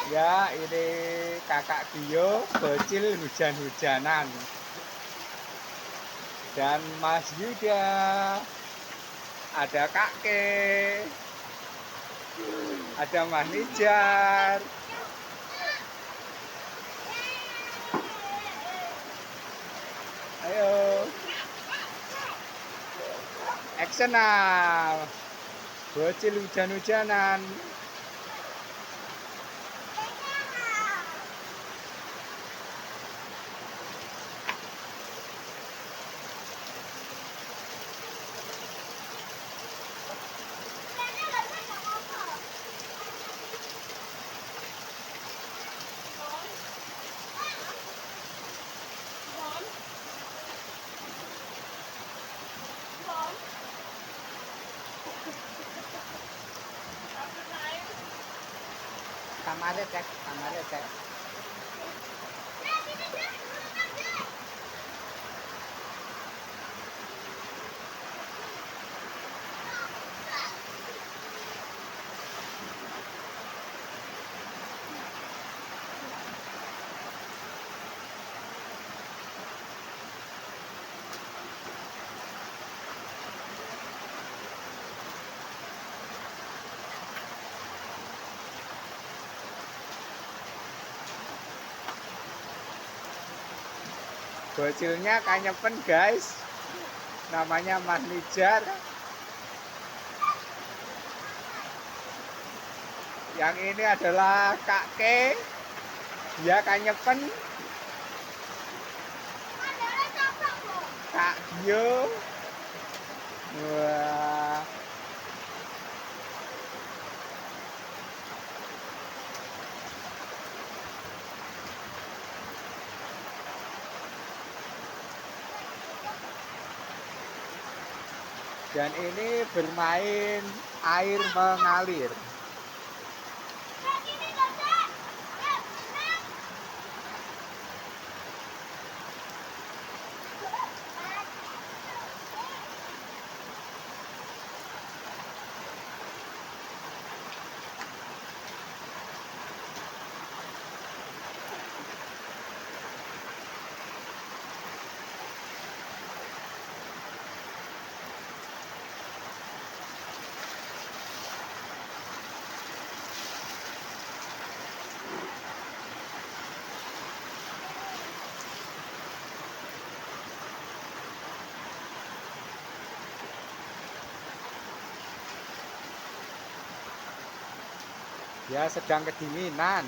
Ya, ini kakak Gio bocil hujan-hujanan. Dan Mas Yuda, ada Kak Ke, ada Mas Nijar. Ayo, action now. Bocil hujan-hujanan. Kamarnya cek. Bocilnya kanyepen guys. Namanya Mas Nijar. Yang ini adalah Kak Ke. Dia kanyepen. Kak Gio. Wah. Dan ini bermain air mengalir. Ya sedang kedinginan.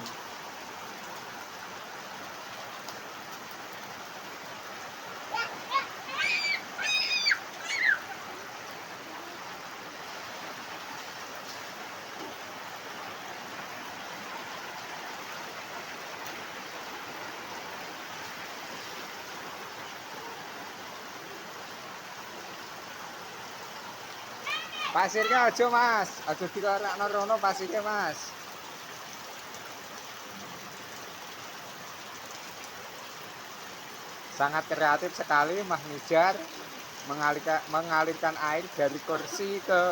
Pasirnya aja mas, aja dikorakno rono pasirnya mas. Sangat kreatif sekali Mas Nijar mengalirkan air dari kursi ke